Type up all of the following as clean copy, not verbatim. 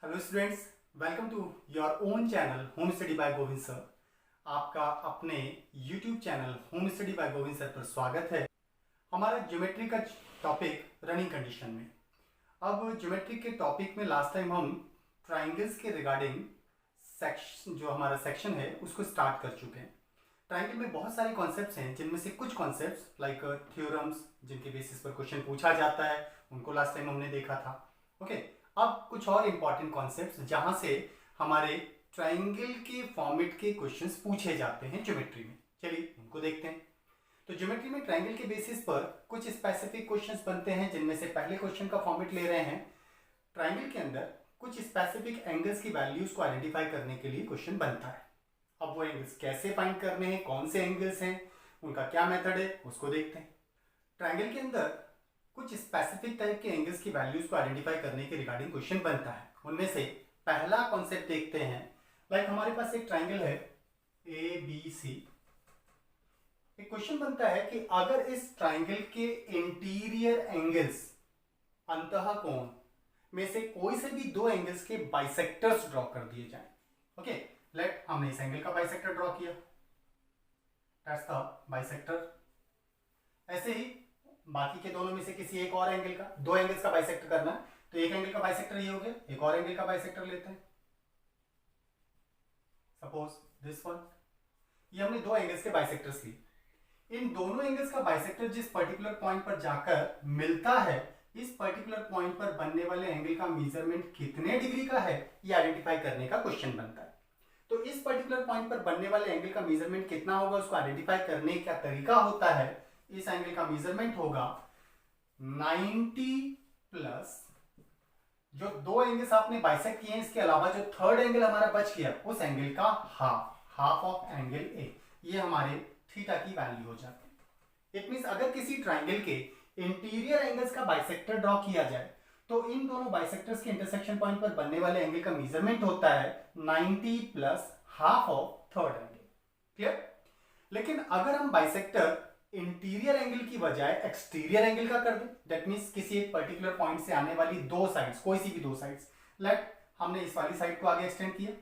Hello students, welcome to your own channel home study by Govind sir. आपका अपने YouTube channel home study by Govind sir पर स्वागत है। हमारा ज्योमेट्री का टॉपिक रनिंग कंडीशन में। अब ज्योमेट्री के टॉपिक में लास्ट टाइम हम ट्राइंगल्स के रिगार्डिंग सेक्शन जो हमारा सेक्शन है उसको स्टार्ट कर चुके हैं। ट्राइंगल में बहुत सारे कॉन्सेप्ट्स हैं, जिनमें से कुछ कॉन्सेप्ट्स लाइक थ्योरम्स जिनके बेसिस पर क्वेश्चन पूछा जाता है, उनको लास्ट टाइम हमने देखा था। ओके, अब कुछ और इंपॉर्टेंट कॉन्सेप्ट्स जहां से हमारे ट्राइंगल के फॉर्मेट के क्वेश्चंस पूछे जाते हैं ज्योमेट्री में, चलिए उनको देखते हैं। तो ज्योमेट्री में ट्राइंगल के बेसिस पर कुछ स्पेसिफिक क्वेश्चंस बनते हैं, जिनमें से पहले क्वेश्चन का फॉर्मेट ले रहे हैं। ट्राइंगल के अंदर कुछ स्पेसिफिक एंगल्स की वैल्यूज को आइडेंटिफाई करने के लिए क्वेश्चन बनता है। अब वो एंगल्स कैसे फाइंड करने हैं, कौन से एंगल्स हैं, उनका क्या मेथड है, उसको देखते हैं। ट्राइंगल के अंदर कुछ स्पेसिफिक टाइप के एंगल्स की वैल्यूज को आइडेंटिफाई करने के रिगार्डिंग क्वेश्चन बनता है। उनमें से पहला कॉन्सेप्ट देखते हैं। लाइक हमारे पास एक ट्राइंगल है ए बी सी। एक क्वेश्चन बनता है कि अगर इस ट्राइंगल के इंटीरियर एंगल्स अंतः कोण में से कोई से भी दो एंगल्स के बाइसेक्टर्स ड्रॉ कर दिए जाएं। ओके, लेट हमने इस एंगल का बाइसेक्टर ड्रॉ किया, दैट्स द बाइसेक्टर। ऐसे ही बाकी के दोनों में से किसी एक और एंगल का, दो एंगल्स का बाइसेक्टर करना है, तो एक एंगल का बाइसेक्टर ये हो गया, एक और एंगल का बाइसेक्टर लेते हैं, सपोज दिस वन। ये हमने दो एंगल्स के बाइसेक्टर्स लिए। इन दोनों एंगल्स का बाइसेक्टर जिस पर्टिकुलर पॉइंट पर जाकर मिलता है, इस पर्टिकुलर पॉइंट पर बनने वाले एंगल का मेजरमेंट कितने डिग्री का है, ये आइडेंटिफाई करने का क्वेश्चन बनता है। तो इस पर्टिकुलर पॉइंट पर बनने वाले एंगल का मेजरमेंट कितना होगा, उसको आइडेंटिफाई करने का तरीका होता है, इस एंगल का मेजरमेंट होगा 90 प्लस जो दो एंगल्स आपने बाइसेक्ट किए हैं, इसके अलावा जो थर्ड एंगल हमारा बच गया उस एंगल का हाफ ऑफ एंगल ए, ये हमारे थीटा की वैल्यू हो जाती है। इट मींस अगर किसी ट्राइंगल के इंटीरियर एंगल्स का बाइसेक्टर ड्रॉ किया जाए तो इन दोनों बाइसेक्टर्स के इंटरसेक्शन पॉइंट पर बनने वाले एंगल का मेजरमेंट होता है 90 plus half of third angle. Clear? लेकिन अगर हम बाइसेक्टर इंटीरियर एंगल की बजाय एक्सटीरियर एंगल का कर दें, दैट मींस किसी एक पर्टिकुलर पॉइंट से आने वाली दो साइड्स, कोई सी भी दो साइड्स, लाइक हमने इस वाली साइड को आगे एक्सटेंड किया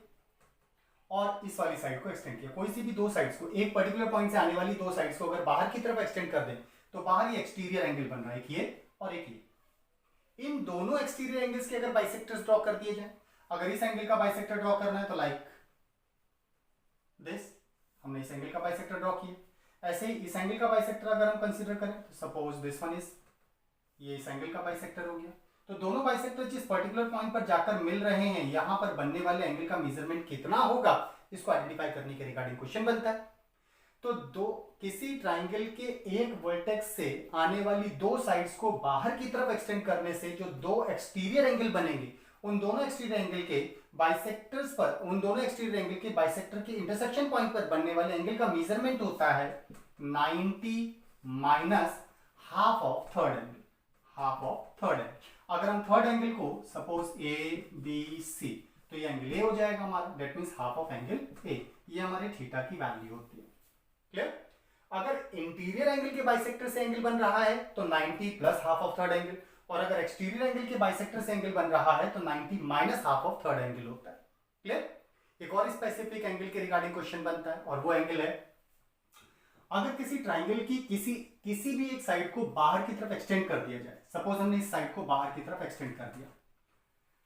और इस वाली साइड को एक्सटेंड किया, कोई सी भी दो साइड्स को, एक पर्टिकुलर पॉइंट से आने वाली दो साइड्स को अगर बाहर की तरफ एक्सटेंड कर दें तो बाहर ये एक्सटीरियर एंगल बन रहा है, एक ये और एक ये। इन दोनों एक्सटीरियर एंगल्स के अगर बाइसेक्टर्स ड्रॉ कर दिए जाए, अगर इस एंगल का बाइसेक्टर ड्रॉ करना है तो लाइक दिस, हमने इस एंगल का बाइसेक्टर ड्रॉ किया। ऐसे ही इस एंगल का बाइसेक्टर अगर हम कंसीडर करें तो सपोज दिस वन इज, ये इस एंगल का बाइसेक्टर हो गया। तो दोनों बाइसेक्टर जिस पर्टिकुलर पॉइंट पर जाकर मिल रहे हैं, यहां पर बनने वाले एंगल का मेजरमेंट कितना होगा, इसको आइडेंटिफाई करने के रिगार्डिंग क्वेश्चन बनता है। तो दो किसी ट्राइंगल के एक वर्टेक्स से आने वाली दो साइड्स को बाहर की तरफ एक्सटेंड करने से जो दो एक्सटीरियर एंगल बनेंगे, उन दोनों एक्सटीरियर एंगल के बाइसेक्टर्स पर, उन दोनों एक्सटीरियर एंगल के बाइसेक्टर के इंटरसेक्शन पॉइंट पर बनने वाले एंगल का मेजरमेंट होता है 90 minus half of third angle, half of third angle. अगर हम थर्ड एंगल को सपोज ए बी सी, तो ये एंगल ए हो जाएगा हमारा, that means half of angle A, ये हमारे थीटा की वैल्यू होती है। क्लियर? अगर इंटीरियर एंगल के बाइसेक्टर से एंगल बन रहा है तो 90 plus half of third angle, और अगर एक्सटीरियर एंगल के बाइसेक्टर से एंगल बन रहा है तो 90 minus half of third angle होता है। क्लियर? एक और स्पेसिफिक एंगल के रिगार्डिंग क्वेश्चन बनता है, और वो एंगल है अगर किसी ट्राइंगल की किसी भी एक साइड को बाहर की तरफ एक्सटेंड कर दिया जाए। सपोज हमने इस साइड को बाहर की तरफ एक्सटेंड कर दिया,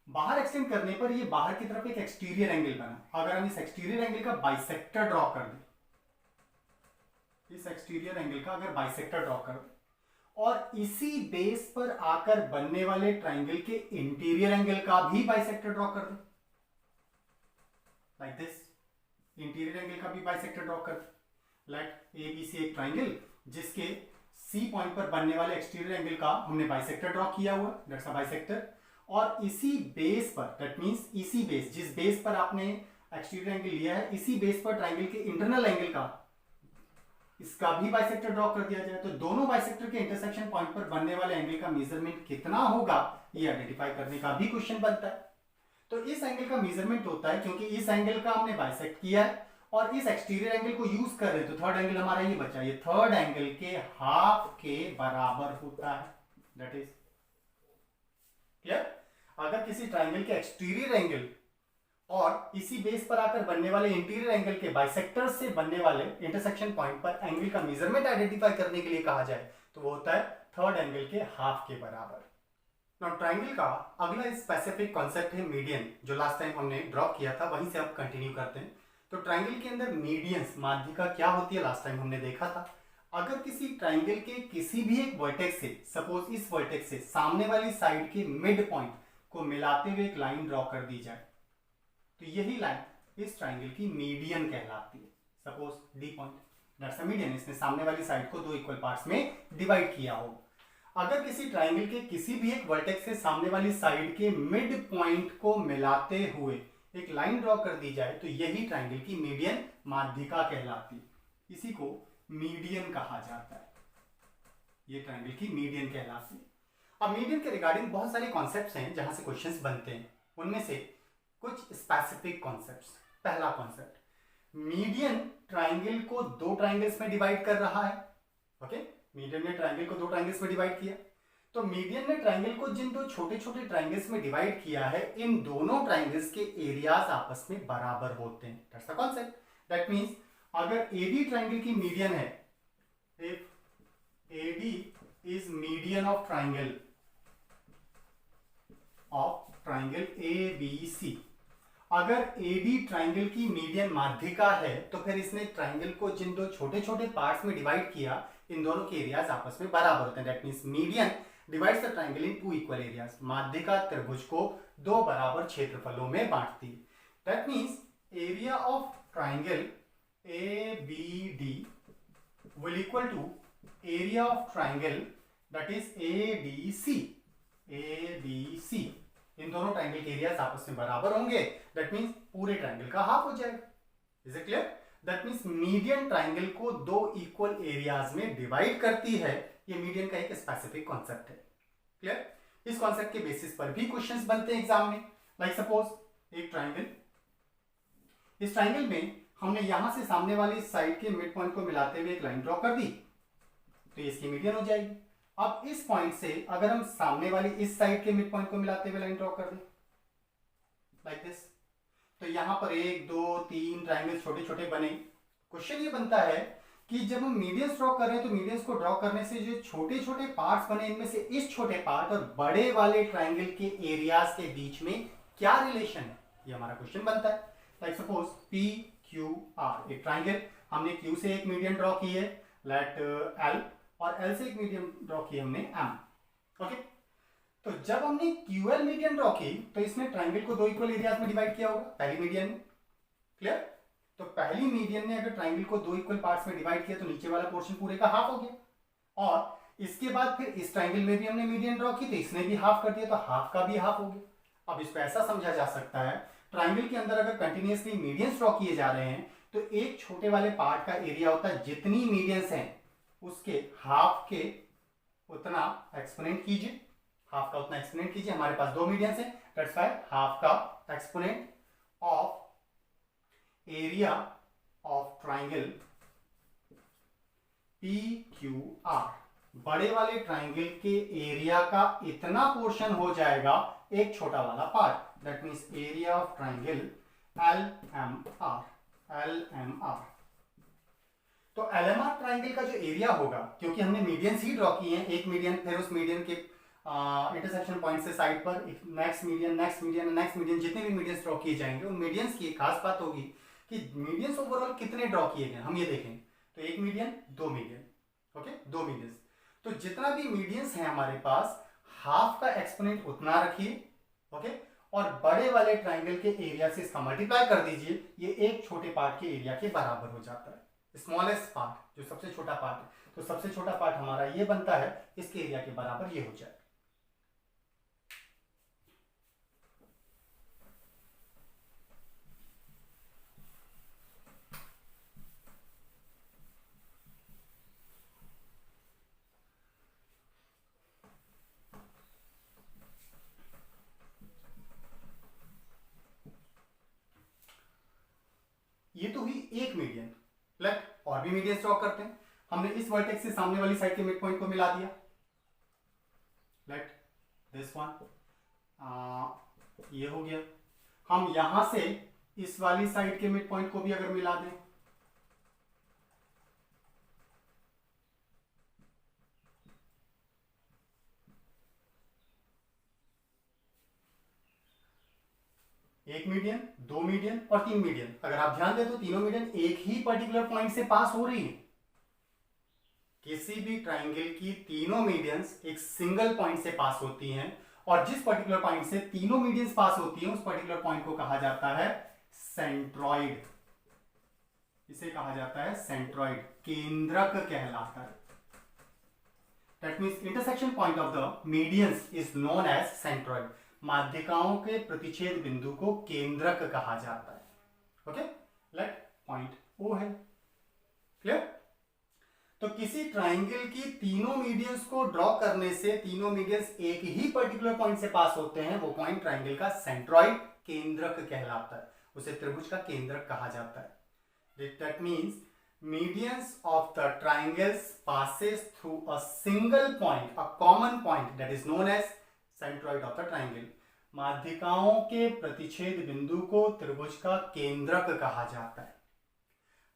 बाहर एक्सटेंड करने पर ये बाहर की तरफ एक एक्सटीरियर एंगल बना। अगर हम इस एक्सटीरियर एंगल का बाइसेक्टर ड्रॉ कर दें, इस एक्सटीरियर एंगल का अगर बाइसेक्टर ड्रॉ कर दें और इसी बेस पर आकर बनने वाले ट्राइंगल के इंटीरियर एंगल का भी बाइसेक्टर ड्रॉ कर दें, लाइक दिस, इंटीरियर एंगल का भी बाइसेक्टर ड्रॉ कर दें। लाइक ए बी सी एक ट्राइंगल जिसके सी पॉइंट पर बनने वाले एक्सटीरियर एंगल का हमने बाइसेक्टर ड्रॉ किया हुआ, दैट्स अ बाइसेक्टर। और इसी बेस पर, दैट मींस इसी बेस, जिस बेस पर आपने एक्सटीरियर एंगल लिया है, इसी बेस पर ट्राइंगल के इंटरनल एंगल का, इसका भी बाइसेक्टर ड्रॉ कर दिया जाए, तो दोनों बाइसेक्टर के इंटरसेक्शन पॉइंट पर बनने वाले एंगल का मेजरमेंट कितना होगा, ये आइडेंटिफाई करने का भी क्वेश्चन बनता है। तो इस एंगल का मेजरमेंट होता है, क्योंकि इस एंगल का हमने बाइसेक्ट किया है और इस एक्सटीरियर एंगल को यूज कर रहे हैं, तो थर्ड एंगल हमारा ये बचा, ये थर्ड एंगल के हाफ के बराबर होता है, दैट इज क्लियर। अगर किसी ट्राइंगल के एक्सटीरियर एंगल और इसी बेस पर आकर बनने वाले इंटीरियर एंगल के बाइसेक्टर से बनने वाले इंटरसेक्शन पॉइंट पर एंगल का मेजरमेंट आइडेंटिफाई करने के लिए कहा जाए तो वो होता है थर्ड एंगल के हाफ के बराबर। नाउ ट्राइंगल का अगला स्पेसिफिक कॉन्सेप्ट है मीडियन, जो लास्ट टाइम हमने ड्रॉ किया था वहीं से अब कंटिन्यू करते हैं। तो ट्राइंगल के अंदर मीडियंस माध्यिका क्या होती है लास्ट टाइम हमने देखा था। अगर किसी ट्राइंगल के किसी भी एक वर्टेक्स से, सपोज इस वर्टेक्स से सामने वाली साइड के मिड पॉइंट को मिलाते हुए एक लाइन ड्रॉ कर दी जाए तो यही लाइन इस ट्राइंगल की मीडियन कहलाती है। Suppose D point, that's a median, इसने सामने वाली साइड को दो इक्वल पार्ट्स में डिवाइड किया हो। अगर किसी ट्राइंगल के किसी भी एक वर्टेक्स से सामने वाली साइड के मिड पॉइंट को मिलाते हुए एक लाइन ड्रॉ कर दी जाए तो यही ट्राइंगल की मीडियन माध्यिका कहलाती है। इसी को मीडियन कहा जाता है, ये ट्राइंगल की मीडियन कहलाती है। अब मीडियन के रिगार्डिंग बहुत सारे कॉन्सेप्ट्स हैं जहां से क्वेश्चंस बनते हैं, उनमें से कुछ स्पेसिफिक कॉन्सेप्ट्स। पहला कॉन्सेप्ट, मीडियन ट्राइंगल को दो ट्राइंगल्स में डिवाइड कर रहा है। ओके, मीडियन ने ट्राइंगल को दो ट्राइंगल्स में डिवाइड किया, तो मीडियन ने ट्राइंगल को जिन दो छोटे छोटे ट्राइंगल्स में डिवाइड किया है, इन दोनों ट्राइंगल्स के एरियाज आपस में बराबर होते हैं। That's the concept. That means अगर एडी ट्राइंगल की मीडियन है, if AD is median of triangle A B C, अगर एडी ट्राइंगल की मीडियन माध्यिका है तो फिर इसने ट्राइंगल को जिन दो छोटे छोटे पार्ट्स में डिवाइड किया, इन दोनों के एरियाज आपस में बराबर होते हैं। That means median divides the triangle in two equal areas, माध्यिका त्रिभुज को दो बराबर क्षेत्रफलों में बांटती है। That means area of triangle A B D will equal to area of triangle that is A D C. इन दोनों ट्राइंगल के एरियाज आपस में बराबर होंगे, दैट मींस पूरे ट्राइंगल का हाफ हो जाएगा। Is it clear? That means median triangle को दो इक्वल एरियाज में डिवाइड करती है। ये मीडियन का एक स्पेसिफिक कॉन्सेप्ट है। क्लियर? इस कॉन्सेप्ट के बेसिस पर भी क्वेश्चंस बनते हैं एग्जाम में। लाइक सपोज एक ट्राइंगल, इस ट्राइंगल में हमने यहां से सामने वाली साइड के मिड पॉइंट को मिलाते हुए एक लाइन ड्रॉ कर दी तो इसकी मीडियन हो जाएगी। अब इस पॉइंट से अगर हम सामने वाली इस साइड के मिड पॉइंट को मिलाते हुए लाइन ड्रॉ कर दें लाइक दिस, तो यहां पर एक दो तीन ट्राइंगल छोटे छोटे बने। क्वेश्चन ये बनता है कि जब हम मीडियंस ड्रॉ कर रहे हैं तो मीडियंस को ड्रॉ करने से जो छोटे छोटे पार्ट्स बने, इनमें से इस छोटे पार्ट और बड़े वाले ट्राइंगल के एरियाज के बीच में क्या रिलेशन है, ये हमारा क्वेश्चन बनता है। Like suppose P Q are, एक ट्राइंगल, हमने क्यू से एक मीडियन ड्रॉ की है लेट एल, और एल से एक मीडियन ड्रॉ की हमने एम। ओके, तो जब हमने क्यूएल मीडियन ड्रॉ की तो इसने ट्राइंगल को दो इक्वल एरियाज में डिवाइड किया होगा पहली मीडियन में। क्लियर? तो पहली मीडियन ने अगर ट्राइंगल को दो इक्वल पार्ट्स में डिवाइड किया तो नीचे वाला पोर्शन पूरे का हाफ हो गया, और इसके बाद फिर इस ट्राइंगल में भी हमने मीडियन ड्रॉ की तो इसने भी हाफ कर दिया, तो हाफ का भी हाफ हो गया। अब इसको ऐसा समझा जा सकता है, ट्राइंगल के अंदर अगर कंटिन्यूअसली मीडियंस ड्रॉ किए जा रहे हैं तो एक छोटे वाले पार्ट का एरिया होता है जितनी मीडियंस हैं उसके हाफ के उतना एक्सपोनेंट कीजिए, हाफ का उतना एक्सपोनेंट कीजिए। हमारे पास दो मीडियंस हैं, दैट्स व्हाई हाफ का exponent of area of triangle P Q are, बड़े वाले ट्राइंगल के एरिया का इतना पोर्शन हो जाएगा एक छोटा वाला part, that means area of triangle L M R. तो एलएमआर ट्राइंगल का जो एरिया होगा, क्योंकि हमने मीडियंस ही ड्रॉ किए हैं, एक मीडियन फिर उस मीडियन के इंटरसेक्शन पॉइंट से साइड पर नेक्स्ट मीडियन, जितने भी मीडियंस ड्रॉ किए जाएंगे उन मीडियंस की एक खास बात होगी कि मीडियंस ओवरऑल कितने ड्रॉ किए गए हम ये देखें। तो एक मीडियन, दो मीडियन, ओके, दो मीडियंस, तो जितना भी मीडियंस है हमारे पास हाफ का एक्सपोनेंट उतना रखिए, ओके, और बड़े वाले ट्राइंगल के एरिया से इसका मल्टीप्लाई कर दीजिए, ये एक छोटे पार्ट के एरिया के बराबर हो जाता है। स्मॉलेस्ट पार्ट, जो सबसे छोटा पार्ट है, तो सबसे छोटा पार्ट हमारा ये बनता है, इसके एरिया के बराबर ये हो जाए। ये तो हुई एक मीडियन। लेट और भी मीडियन ड्रॉ करते हैं। हमने इस वर्टेक्स से सामने वाली साइड के मिड पॉइंट को मिला दिया, लेट दिस वन। ये हो गया। हम यहां से इस वाली साइड के मिड पॉइंट को भी अगर मिला दें, एक मीडियन, दो मीडियन और तीन मीडियन, अगर आप ध्यान दें तो तीनों मीडियन एक ही पर्टिकुलर पॉइंट से पास हो रही है। किसी भी ट्राइंगल की तीनों मीडियंस एक सिंगल पॉइंट से पास होती हैं, और जिस पर्टिकुलर पॉइंट से तीनों मीडियंस पास होती हैं उस पर्टिकुलर पॉइंट को कहा जाता है सेंट्रॉइड। इसे कहा जाता है सेंट्रॉइड, केंद्रक कहलाता है। That means intersection point of the medians is known as centroid. माध्यिकाओं के प्रतिच्छेद बिंदु को केंद्रक कहा जाता है। ओके, लेट पॉइंट ओ है। क्लियर? तो किसी ट्राइंगल की तीनों मीडियंस को ड्रॉ करने से तीनों मीडियंस एक ही पर्टिकुलर पॉइंट से पास होते हैं, वो पॉइंट ट्राइंगल का सेंट्रॉइड, केंद्रक कहलाता है। उसे त्रिभुज का केंद्रक कहा जाता है। That means medians of the triangles passes through a single point, a common point that is known as centroid of the triangle. माध्यिकाओं के प्रतिच्छेद बिंदु को त्रिभुज का केंद्रक कहा जाता है।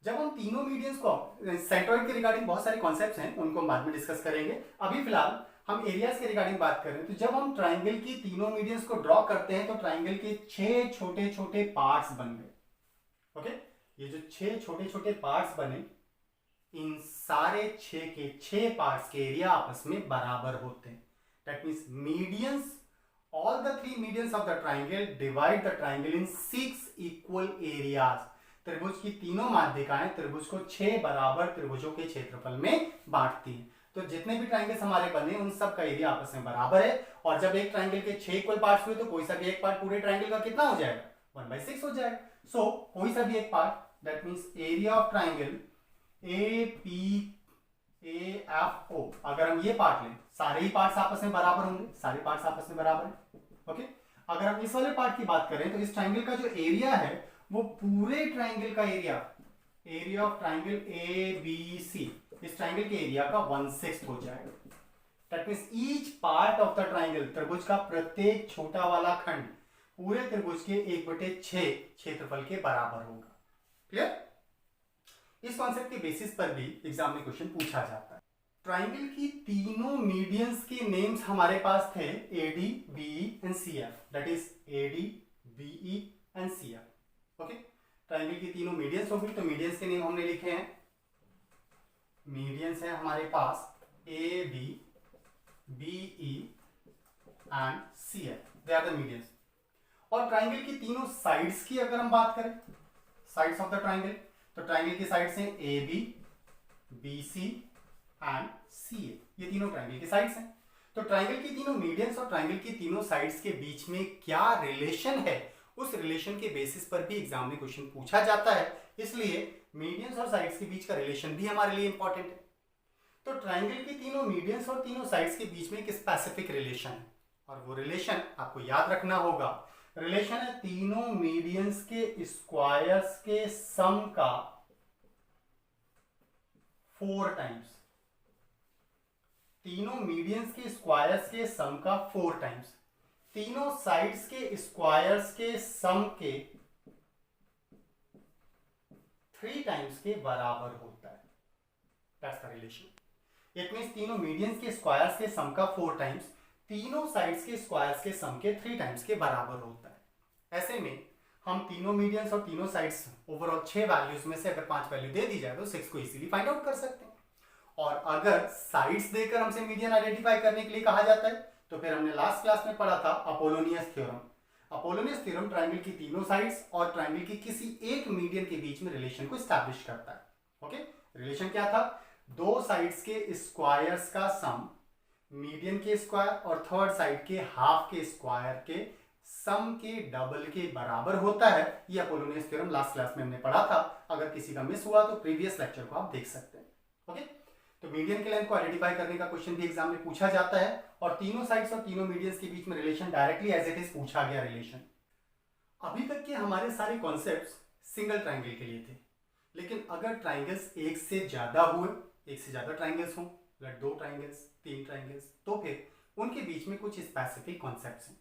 जब हम तीनों मीडियंस को, सेंट्रॉइड के रिगार्डिंग बहुत सारे कॉन्सेप्ट्स हैं, उनको हम बाद में डिस्कस करेंगे। अभी फिलहाल हम एरियाज के रिगार्डिंग बात कर रहे हैं। तो जब हम ट्राइंगल की तीनों मीडियंस को ड्रॉ करते हैं तो ट्राइंगल के 6 छोटे छोटे पार्ट्स बन गए। ओके, ये जो 6 छोटे छोटे पार्ट्स बने, इन सारे 6 के 6 पार्ट्स के एरिया आपस में बराबर होते हैं। That means medians, all the 3 medians of the triangle divide the triangle in 6 equal areas. त्रिभुज की तीनों माध्यिकाएं त्रिभुज को 6 बराबर त्रिभुजों के क्षेत्रफल में बांटती हैं। तो जितने भी ट्राइंगल्स हमारे बने उन सब का एरिया आपस में बराबर है, और जब एक ट्राइंगल के 6 इक्वल पार्ट्स हुए तो कोई सा भी एक पार्ट पूरे ट्राइंगल का कितना हो जाएगा? 1/6 हो जाएगा। सो कोई सा भी एक part, that means area of triangle APAFO, अगर हम ये पार्ट लें, सारे ही पार्ट्स आपस में बराबर होंगे, सारे पार्ट्स आपस में बराबर है। ओके, अगर हम इस वाले पार्ट की बात करें तो इस ट्राइंगल का जो एरिया है वो पूरे ट्राइंगल का area, area of triangle ABC, इस ट्राइंगल के एरिया का 1/6 हो जाएगा। That means each part of the triangle, त्रिभुज का प्रत्येक छोटा वाला खंड पूरे त्रिभुज के 1/6 क्षेत्रफल के बराबर होगा। क्लियर? इस कॉन्सेप्ट के बेसिस पर भी एग्जाम में क्वेश्चन पूछा जाता है। ट्राइंगल की तीनों मीडियंस के नेम्स हमारे पास थे AD, BE and CF। That is AD, BE and CF। Okay, triangle की तीनों मीडियंस हो गई, तो मीडियंस के नेम हमने लिखे हैं। मीडियंस है हमारे पास AB, BE and CF, they are the medians. और ट्राइंगल की तीनों साइड्स की अगर हम बात करें, साइड्स ऑफ द ट्राइंगल, तो ट्राइंगल की साइड्स हैं AB, BC एंड CA। ये तीनों ट्राइंगल की साइड्स हैं। तो ट्राइंगल की तीनों मीडियंस और ट्राइंगल की तीनों साइड्स के बीच में क्या रिलेशन है, उस रिलेशन के बेसिस पर भी एग्जाम में क्वेश्चन पूछा जाता है। इसलिए मीडियंस और साइड्स के बीच का रिलेशन भी हमारे लिए इंपॉर्टेंट है। तो ट्राइंगल की तीनों मीडियंस और तीनों साइड्स के बीच में एक स्पेसिफिक रिलेशन है, और वो रिलेशन आपको याद रखना होगा। रिलेशन है तीनों मीडियंस के स्क्वायर्स के सम का 4 टाइम्स। तीनों मीडियंस के स्क्वायर्स के सम का 4 टाइम्स। तीनों साइड्स के स्क्वायर्स के सम के 3 टाइम्स के बराबर होता है। That's the relation. It means तीनों मीडियंस के स्क्वायर्स के सम का 4 टाइम्स तीनों साइड्स के स्क्वायर्स के सम के 3 टाइम्स के बराबर होता है। ऐसे में हम तीनों मीडियंस और तीनों साइड्स ओवरऑल 6 वैल्यूज में से अगर 5 वैल्यू दे दी जाए तो 6 को इजीली फाइंड आउट कर सकते हैं। और अगर साइड्स देकर हमसे मीडियन आइडेंटिफाई करने के लिए कहा जाता है तो फिर हमने लास्ट क्लास में पढ़ा था Apollonius theorem. Apollonius theorem triangle की तीनों साइड्स और ट्राइंगल की किसी एक मीडियन के बीच में रिलेशन को एस्टैब्लिश करता है। ओके, रिलेशन क्या था? दो साइड्स के स्क्वायर्स का सम मीडियन के स्क्वायर और थर्ड साइड के हाफ के स्क्वायर के सम के डबल के बराबर होता है। ये अपोलोनियस थ्योरम लास्ट क्लास में हमने पढ़ा था। अगर किसी का मिस हुआ तो प्रीवियस लेक्चर को आप देख सकते हैं। ओके, तो मीडियन के लेंथ को आइडेंटिफाई करने का क्वेश्चन भी एग्जाम में पूछा जाता है, और तीनों साइड्स और तीनों मीडियंस के बीच में relation directly as it is पूछा गया रिलेशन। अभी तक के हमारे सारे कॉन्सेप्ट्स सिंगल ट्राइंगल के लिए थे, लेकिन अगर ट्राइंगल्स एक से ज्यादा हुए, एक से ज्यादा ट्राइंगल्स हों, मतलब 2 ट्राइंगल्स, 3 ट्राइंगल्स, तो फिर उनके बीच में कुछ स्पेसिफिक कॉन्सेप्ट्स हैं।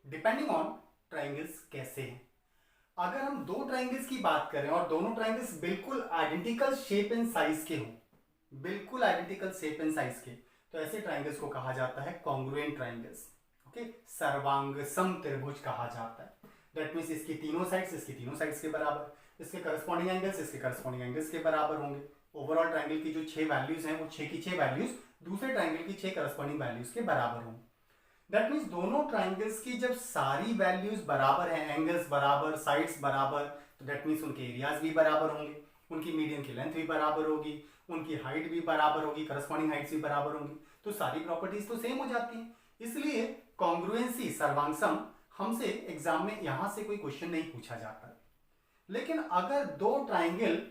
डिपेंडिंग ऑन ट्राइंगल्स कैसे हैं। अगर हम दो ट्राइंगल्स की बात करें और दोनों ट्राइंगल्स बिल्कुल आइडेंटिकल शेप एंड साइज के हों, बिल्कुल आइडेंटिकल शेप एंड साइज के, तो ऐसे ट्राइंगल्स को कहा जाता है कॉन्ग्रुएंट ट्राइंगल्स। ओके, सर्वांग सम त्रिभुज कहा जाता है। दैट मीन्स इसकी तीनों साइड्स के बराबर, इसके करस्पॉन्डिंग एंगल्स इसके करस्पॉन्डिंग एंगल्स के बराबर होंगे। ओवरऑल ट्राइंगल की जो 6 वैल्यूज हैं वो 6 की 6 वैल्यूज दूसरे ट्राइंगल की 6 करस्पॉन्डिंग वैल्यूज के बराबर होंगे। दैट मीन्स दोनों ट्राइंगल्स की जब सारी वैल्यूज बराबर हैं, एंगल्स बराबर, साइड्स बराबर, तो दैट मीन्स उनके एरियाज भी बराबर होंगे, उनकी मीडियन की लेंथ भी बराबर होगी, उनकी हाइट भी बराबर होगी, करस्पॉन्डिंग हाइट्स भी बराबर होंगी, तो सारी प्रॉपर्टीज तो सेम हो जाती हैं। इसलिए कॉन्ग्रुएंसी सर्वांगसम हमसे एग्जाम में यहां से कोई क्वेश्चन नहीं पूछा जाता। लेकिन अगर दो ट्राइंगल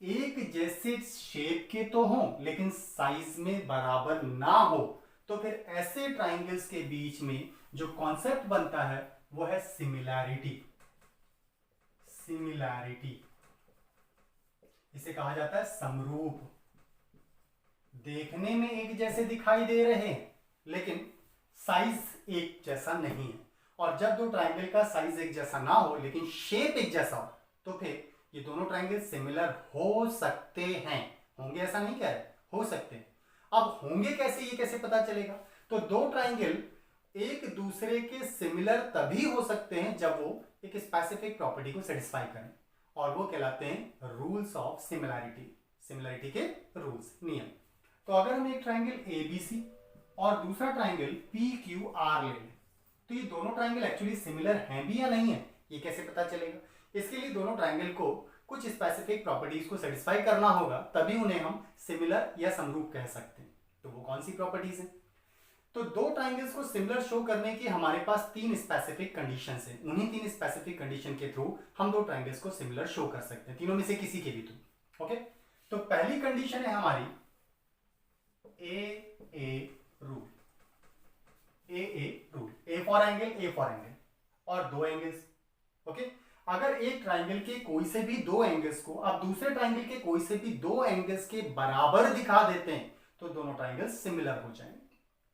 एक जैसे शेप के तो हों लेकिन साइज में बराबर ना हो, तो फिर ऐसे ट्राइंगल्स के बीच में जो कॉन्सेप्ट बनता है वो है सिमिलैरिटी। इसे कहा जाता है समरूप। देखने में एक जैसे दिखाई दे रहे हैं लेकिन साइज एक जैसा नहीं है। और जब दो ट्राइंगल का साइज एक जैसा ना हो लेकिन शेप एक जैसा हो, तो फिर ये दोनों ट्राइंगल सिमिलर हो सकते हैं। होंगे ऐसा नहीं कह रहे, हो सकते हैं। अब होंगे कैसे, ये कैसे पता चलेगा? तो दो ट्राइंगल एक दूसरे के सिमिलर तभी हो सकते हैं जब वो एक स्पेसिफिक प्रॉपर्टी को सेटिस्फाई करें, और वो कहलाते हैं रूल्स ऑफ सिमिलैरिटी के रूल्स, नियम। तो अगर हम एक ट्राइंगल एबीसी और दूसरा ट्राइंगल PQR ले लें, तो ये दोनों ट्राइंगल एक्चुअली सिमिलर हैं भी या नहीं है, ये कैसे पता चलेगा? इसके लिए दोनों ट्राइंगल को कुछ स्पेसिफिक प्रॉपर्टीज को सेटिस्फाई करना होगा, तभी उन्हें हम सिमिलर या समरूप कह सकते हैं। तो वो कौन सी प्रॉपर्टीज हैं? तो दो ट्राइंगल्स को सिमिलर शो करने की हमारे पास 3 स्पेसिफिक कंडीशंस हैं। उन्हीं 3 स्पेसिफिक कंडीशन के थ्रू हम दो ट्राइंगल्स को सिमिलर शो कर सकते हैं, तीनों में से किसी के भी थ्रू। ओके, तो पहली कंडीशन है हमारी a rule. A for angle और दो एंगल्स। ओके, अगर एक ट्राइंगल के कोई से भी दो एंगल्स को आप दूसरे ट्राइंगल के कोई से भी दो एंगल्स के बराबर दिखा देते हैं तो दोनों ट्राइंगल्स सिमिलर हो जाएंगे।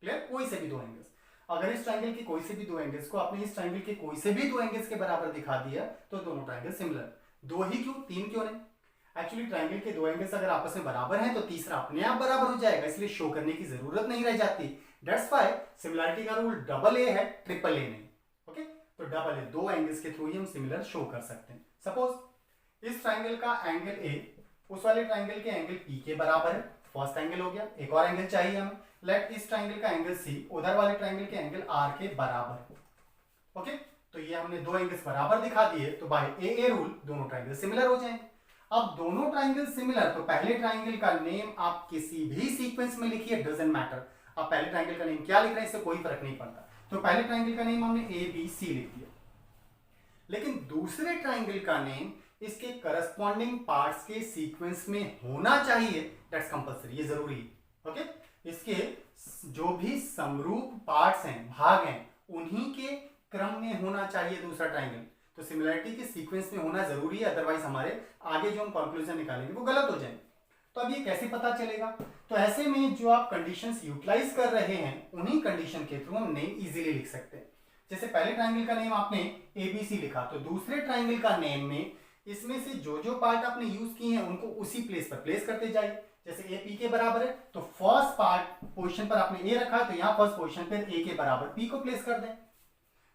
क्लियर? कोई से भी दो एंगल्स, अगर इस ट्राइंगल के कोई से भी दो एंगल्स को आपने इस ट्राइंगल के कोई से भी दो एंगल्स के बराबर दिखा दिया तो दोनों ट्राइंगल सिमिलर। दो ही क्यों, तीन क्यों नहीं? एक्चुअली ट्राइंगल के दो एंगल्स अगर आपस में बराबर हैं तो तीसरा अपने आप बराबर हो जाएगा, इसलिए शो करने की जरूरत नहीं रह जाती। दैट्स व्हाई सिमिलैरिटी का रूल डबल ए है, ट्रिपल ए नहीं। ओके, तो डबल ए, दो एंगल्स के थ्रू ही हम सिमिलर शो कर सकते हैं। सपोज इस ट्राइंगल का एंगल ए उस वाले ट्राइंगल के एंगल पी के बराबर है, फर्स्ट एंगल हो गया। एक और एंगल चाहिए हमें, लेट इस ट्राइंगल का एंगल सी उधर वाले ट्राइंगल के एंगल आर के बराबर है। ओके, तो ये हमने दो एंगल्स बराबर दिखा दिए, तो बाय ए रूल दोनों ट्राइंगल सिमिलर हो जाएंगे। अब दोनों ट्राइंगल सिमिलर, तो पहले ट्राइंगल का नेम आप किसी भी सीक्वेंस में लिखिए, डजंट मैटर। आप पहले ट्राइंगल का नेम क्या लिख रहे हैं इससे कोई फर्क नहीं पड़ता। तो पहले ट्राइंगल का नेम हमने ABC लिख दिया, लेकिन दूसरे ट्राइंगल का नेम इसके करस्पॉन्डिंग पार्ट्स के सीक्वेंस में होना चाहिए। दैट्स कंपल्सरी, ये जरूरी है। ओके, इसके जो भी समरूप पार्ट्स हैं, भाग हैं, उन्हीं के क्रम में होना चाहिए दूसरा ट्राइंगल। तो सिमिलैरिटी के सीक्वेंस में होना जरूरी है, अदरवाइज हमारे आगे जो हम कंक्लूजन निकालेंगे वो गलत हो जाएंगे। तो अब ये कैसे पता चलेगा? तो ऐसे में जो आप कंडीशंस यूटिलाइज कर रहे हैं उन्हीं कंडीशन के थ्रू हम नेम इजीली लिख सकते हैं। जैसे पहले ट्राइंगल का नेम आपने ABC लिखा, तो दूसरे ट्राइंगल का नेम में इसमें से जो जो पार्ट आपने यूज किए हैं उनको उसी प्लेस पर प्लेस करते जाइए। जैसे A P के बराबर है तो फर्स्ट पार्ट पोजीशन पर आपने A रखा है, तो यहाँ फर्स्ट पोजीशन पर A के बराबर P को प्लेस कर दें।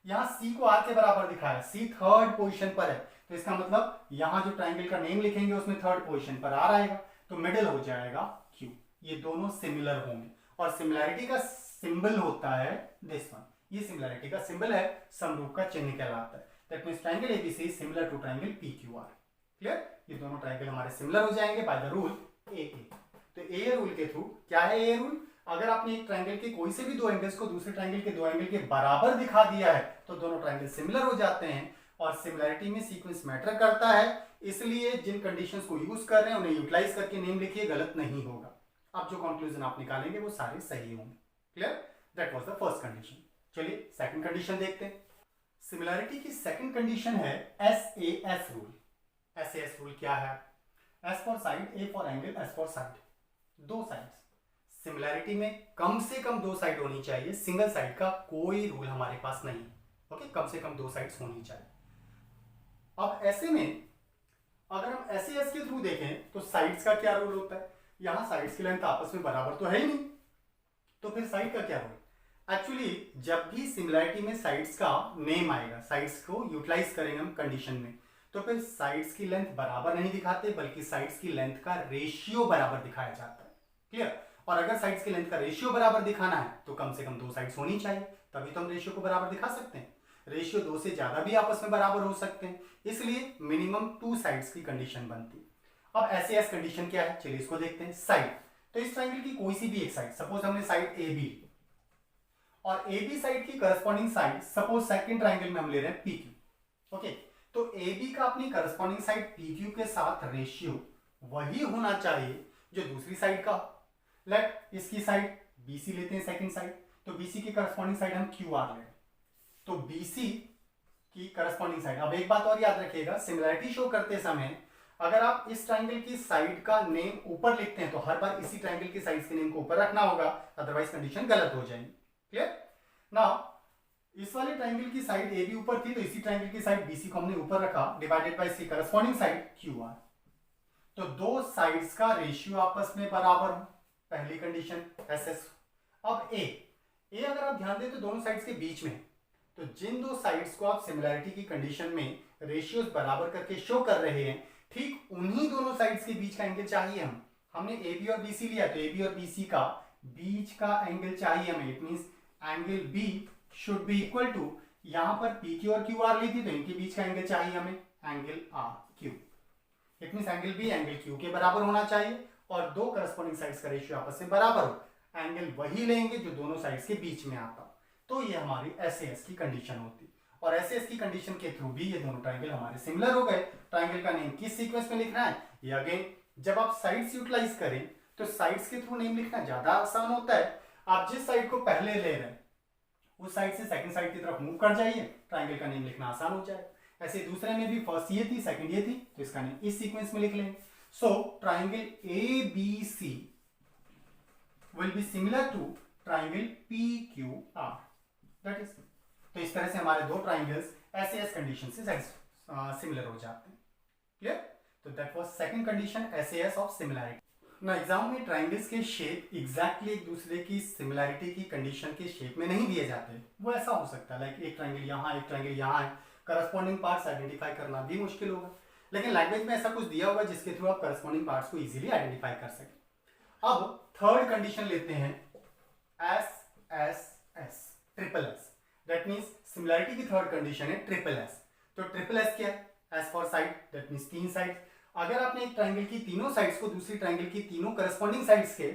यहाँ C को R के बराबर दिखाया, C थर्ड पोजीशन पर है, तो इसका मतलब यहाँ जो ट्राइंगल का नेम लिखेंगे उसमें थर्ड पोजीशन पर R आएगा, तो मिडिल हो जाएगा Q। ये दोनों सिमिलर होंगे, और सिमिलैरिटी का सिंबल होता है दिस वन। ये सिमिलैरिटी का सिंबल है, समरूप का चिन्ह कहलाता है। That means triangle ABC is similar to triangle PQR। Clear? ये दोनों ट्राइंगल हमारे सिमिलर हो जाएंगे बाय द रूल AA। तो A रूल के थ्रू, क्या है A रूल? अगर आपने एक ट्राइंगल के कोई से भी दो एंगल्स को दूसरे ट्राइंगल के दो एंगल के बराबर दिखा दिया है तो दोनों ट्राइंगल सिमिलर हो जाते हैं। और सिमिलैरिटी में सीक्वेंस मैटर करता है, इसलिए जिन कंडीशंस को यूज कर रहे हैं उन्हें यूटिलाइज करके नेम लिखिए, गलत नहीं होगा। अब जो कंक्लूजन आप निकालेंगे वो सारे सही होंगे। Clear? That was the first condition. चलिए सेकंड कंडीशन देखते हैं। सिमिलैरिटी की सेकंड कंडीशन है SAS रूल। SAS रूल क्या है? S for side, A for angle, S for side, दो साइड्स। सिमिलैरिटी में कम से कम दो साइड होनी चाहिए, सिंगल साइड का कोई रूल हमारे पास नहीं। ओके, कम से कम 2 साइड्स होनी चाहिए। अब ऐसे में अगर हम एस के थ्रू देखें तो साइड्स का क्या रोल होता है, यहां साइड्स की लेंथ आपस में बराबर तो है ही नहीं, तो फिर साइड का क्या रोल। एक्चुअली जब भी सिमिलैरिटी में साइड्स का नेम आएगा, साइड्स को यूटिलाइज करेंगे हम कंडीशन में, तो फिर साइड्स की लेंथ बराबर नहीं दिखाते बल्कि साइड्स की लेंथ का रेशियो बराबर दिखाया जाता है। क्लियर। और अगर साइड्स की लेंथ का रेशियो बराबर दिखाना है तो कम से कम 2 साइड्स होनी चाहिए, तभी तो हम रेशियो को बराबर दिखा सकते हैं। रेशियो 2 से ज्यादा भी आपस में बराबर हो सकते हैं, इसलिए मिनिमम 2 साइड्स की कंडीशन बनती है। अब एस कंडीशन क्या है, चलिए इसको देखते हैं। साइड, तो इस ट्राइंगल की कोई सी भी एक साइड, सपोज हमने साइड ए बी, और ए बी साइड की corresponding side suppose second triangle में हम ले रहे हैं पी क्यू। ओके, तो ए बी का अपनी करस्पॉन्डिंग साइड पी क्यू के साथ रेशियो वही होना चाहिए जो दूसरी साइड का। लेट इसकी साइड बीसी लेते हैं सेकंड साइड, तो बीसी की करस्पॉन्डिंग साइड हम क्यू आर ले रहे हैं, तो बीसी की करस्पॉन्डिंग साइड। अब एक बात और याद रखिएगा, सिमिलैरिटी शो करते समय अगर आप इस ट्राइंगल की साइड का नेम ऊपर लिखते हैं तो हर बार इसी ट्राइंगल की साइड के नेम को ऊपर रखना होगा, अदरवाइज कंडीशन गलत हो जाएगी। क्लियर। नाउ इस वाले ट्राइंगल की साइड ए बी ऊपर थी, तो इसी ट्राइंगल की साइड बीसी को हमने ऊपर रखा, डिवाइडेड बाय इसकी करस्पॉन्डिंग साइड क्यू आर, तो 2 साइड्स का रेशियो आपस में बराबर हो, पहली कंडीशन एस एस। अब ए अगर आप ध्यान दें तो दोनों साइड्स के बीच में, तो जिन 2 साइड्स को आप सिमिलैरिटी की कंडीशन में रेशियोज बराबर करके शो कर रहे हैं, ठीक उन्हीं दोनों साइड्स के बीच का एंगल चाहिए हमने ए बी और बीसी लिया, तो ए बी और बीसी का बीच का एंगल चाहिए हमें। It means angle B should be equal to, यहां पर पी क्यू और क्यू आर ली थी तो इनके बीच का एंगल चाहिए हमें angle R Q. It means angle B angle Q के बराबर होना चाहिए और 2 करस्पॉन्डिंग साइड्स का रेशियो आपस में बराबर हो, एंगल वही लेंगे जो दोनों साइड्स के बीच में आता, तो ये हमारी एस की कंडीशन होती। और एस की कंडीशन के थ्रू भी ये दोनों ट्राइंगल हमारे सिमिलर हो गए। ट्राइंगल का नेम किस सीक्वेंस में लिखना है, ये अगेन जब आप साइड्स यूटिलाइज करें तो साइड्स के थ्रू नेम लिखना ज्यादा आसान होता है। आप जिस साइड को पहले ले रहे हैं उस साइड से सेकंड साइड की तरफ मूव कर जाइए, ट्राइंगल का नेम लिखना आसान हो जाएगा। ऐसे दूसरे में भी फर्स्ट ये थी सेकंड ये थी, तो इसका नेम इस सीक्वेंस में लिख लेंगे। So triangle A B C will be similar to triangle P Q R, that is. तो इस तरह से हमारे 2 ट्राइंगल्स एस कंडीशन से सिमिलर हो जाते हैं। क्लियर। तो that was second condition S of similarity. ना एग्जाम में ट्राइंगल्स के शेप एग्जैक्टली एक दूसरे की सिमिलैरिटी की कंडीशन के शेप में नहीं दिए जाते, वो ऐसा हो सकता है लाइक एक ट्राइंगल यहाँ एक ट्राइंगल यहाँ है, करस्पॉन्डिंग पार्ट्स आइडेंटिफाई करना भी मुश्किल होगा, लेकिन लैंग्वेज में ऐसा कुछ दिया होगा जिसके थ्रू आप करस्पॉन्डिंग पार्ट्स को इजीली आइडेंटिफाई कर सकें। अब थर्ड कंडीशन लेते हैं S S S triple S, that means similarity की थर्ड कंडीशन है ट्रिपल एस। तो ट्रिपल एस क्या है, S for side, that means 3 side. अगर आपने एक ट्राइंगल की तीनों साइड्स को दूसरी ट्राइंगल की तीनों करस्पॉन्डिंग साइड्स के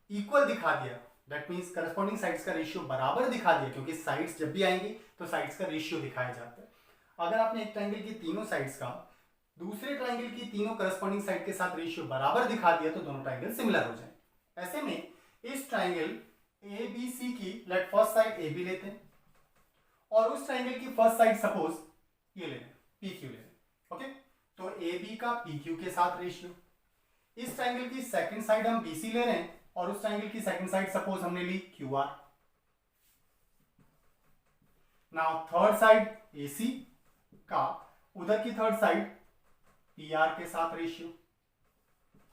इक्वल दिखा दिया, दैट मींस करस्पॉन्डिंग साइड्स का रेशियो बराबर दिखा दिया, क्योंकि साइड्स जब भी आएंगी तो साइड्स का रेशियो दिखाया जाता है। अगर आपने एक ट्राइंगल की तीनों साइड्स का दूसरे ट्राइंगल की तीनों करस्पॉन्डिंग साइड के साथ रेशियो बराबर दिखा दिया तो दोनों ट्राइंगल सिमिलर हो जाए। ऐसे में इस ट्राइंगल ए बी सी की let first side A B लेते हैं और उस ट्राइंगल की फर्स्ट साइड सपोज ये ले लें पी क्यू ले लें। ओके, तो ए बी का पी क्यू के साथ रेशियो, इस ट्राइंगल की सेकंड साइड हम बी सी ले रहे हैं और उस ट्राइंगल की सेकंड साइड सपोज हमने ली Q R. Now third side A C का उधर की थर्ड साइड पी आर के साथ रेशियो,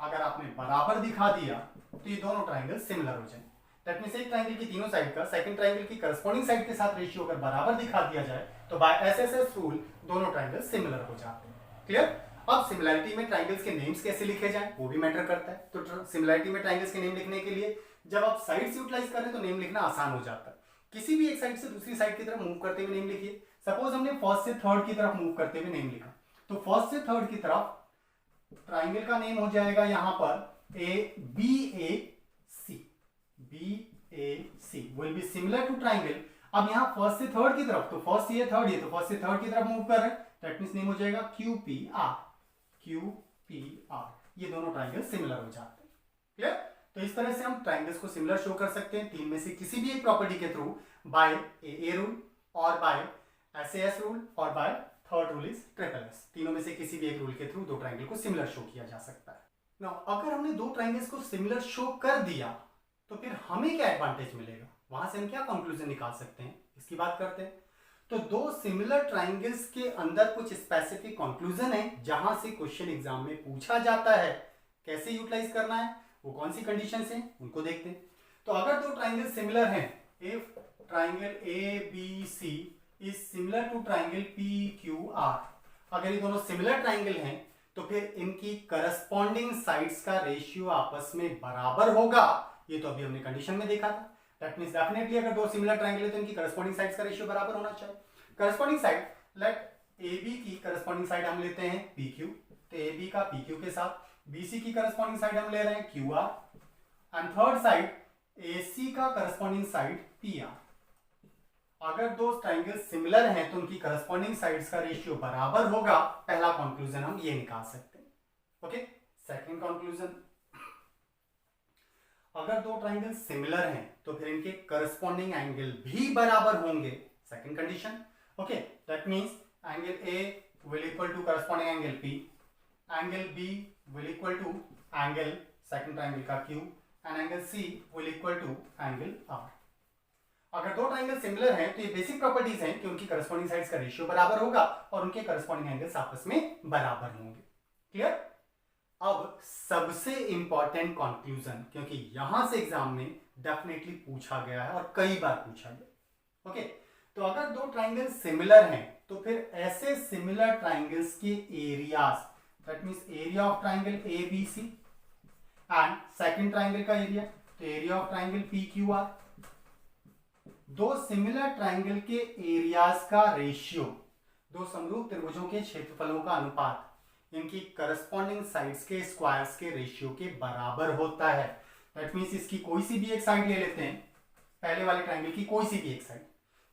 अगर आपने बराबर दिखा दिया तो ये दोनों ट्राइंगल सिमिलर हो जाए। दैट मींस एक ट्राइंगल की तीनों साइड का सेकंड ट्राइंगल की करस्पॉन्डिंग साइड के साथ रेशियो अगर बराबर दिखा दिया जाए तो बाय एसएसएस रूल दोनों ट्राइंगल सिमिलर हो जाते हैं। क्लियर। अब सिमिलैरिटी में ट्राइंगल्स के नेम्स कैसे लिखे जाएं वो भी मैटर करता है। तो सिमिलैरिटी में ट्राइंगल्स के नेम लिखने के लिए जब आप साइड्स यूटिलाइज करें तो नेम लिखना आसान हो जाता है। किसी भी एक साइड से दूसरी साइड की तरफ मूव करते हुए नेम लिखिए। सपोज हमने फर्स्ट से थर्ड की तरफ मूव करते हुए नेम लिखा, तो फर्स्ट से थर्ड की तरफ ट्राइंगल का नेम हो जाएगा यहां पर A B A C, B A C will be similar to triangle. अब यहां फर्स्ट से थर्ड की तरफ, तो फर्स्ट ये थर्ड ये, तो फर्स्ट से थर्ड की तरफ मूव कर रहे हैं, दैट मींस नेम हो जाएगा Q P R, Q P R. ये दोनों ट्राइंगल सिमिलर हो जाते हैं। क्लियर। तो इस तरह से हम ट्राइंगल्स को सिमिलर शो कर सकते हैं तीन में से किसी भी एक प्रॉपर्टी के थ्रू, बाय ए रूल और बाय एस रूल और by third rule is triple S. तीनों में से किसी भी एक रूल के थ्रू दो ट्राइंगल को सिमिलर शो किया जा सकता है। नाउ अगर हमने दो ट्राइंगल्स को सिमिलर शो कर दिया तो फिर हमें क्या एडवांटेज मिलेगा वहां से हम क्या कंक्लूजन निकाल सकते हैं, इसकी बात करते हैं। तो दो सिमिलर ट्राइंगल्स के अंदर कुछ स्पेसिफिक कंक्लूजन है जहां से क्वेश्चन एग्जाम में पूछा जाता है। कैसे यूटिलाइज करना है, वो कौन सी कंडीशंस हैं, उनको देखते हैं। तो अगर दो ट्राइंगल सिमिलर हैं, if triangle A B C is similar to triangle P Q R, अगर ये दोनों सिमिलर ट्राइंगल हैं तो फिर इनकी करस्पॉन्डिंग साइड्स का रेशियो आपस में बराबर होगा। ये तो अभी हमने कंडीशन में देखा था। दैट मींस डेफिनेटली अगर दो सिमिलर ट्राइंगल है तो इनकी करस्पॉन्डिंग साइड्स का रेशियो बराबर होना चाहिए। Corresponding side, let A B की करस्पॉन्डिंग साइड हम लेते हैं पी क्यू, तो ए बी का पी क्यू के साथ, बी सी की करस्पॉन्डिंग साइड हम ले रहे हैं Q R, and third side A C का करस्पॉन्डिंग साइड पी आर। अगर दो ट्राइंगल सिमिलर हैं तो उनकी करस्पॉन्डिंग साइड्स का रेशियो बराबर होगा। पहला कंक्लूजन हम ये निकाल सकते हैं। ओके, सेकंड कंक्लूजन, अगर दो ट्राइंगल सिमिलर हैं तो फिर इनके करस्पॉन्डिंग एंगल भी बराबर होंगे। Second condition. Okay, that means angle A will equal to corresponding angle P, angle B will equal to angle second triangle का Q, and angle C will equal to angle R. अगर दो triangle similar हैं तो ये basic properties हैं कि उनकी corresponding sides का रेशियो बराबर होगा और उनके करस्पॉन्डिंग एंगल्स आपस में बराबर होंगे। क्लियर? अब सबसे इंपॉर्टेंट कंक्लूजन, क्योंकि यहां से एग्जाम में डेफिनेटली पूछा गया है और कई बार पूछा गया। ओके, तो अगर दो ट्राइंगल सिमिलर हैं तो फिर ऐसे सिमिलर ट्राइंगल्स के areas, that means area of triangle A B C and second triangle का एरिया, तो area of triangle P Q R, दो सिमिलर ट्राइंगल के एरियाज का रेशियो, दो समरूप त्रिभुजों के क्षेत्रफलों का अनुपात इनकी करस्पॉन्डिंग साइड्स के स्क्वायर्स के रेशियो के बराबर होता है। दैट मींस इसकी कोई सी भी एक साइड ले लेते हैं, पहले वाले ट्राइंगल की कोई सी भी एक साइड,